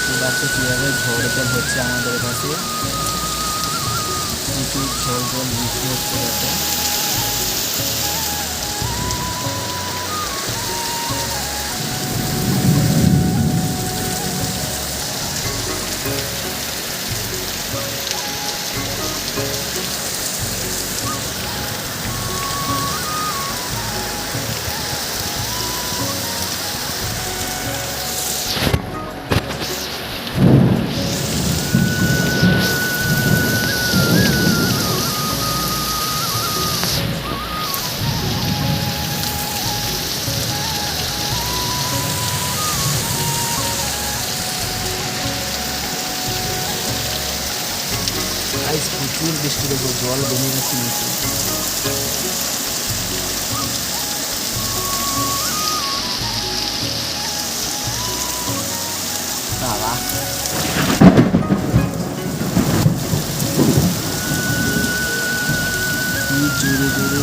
দেখো কীভাবে ঝড় জল হচ্ছে আমাদের কাছে, প্রচুর ঝড় জল বৃষ্টি হচ্ছে দেখো। আজ প্রচুর বৃষ্টি দেখো, জল জমে গেছে নিচে। বাবা, কি জোরে জোরে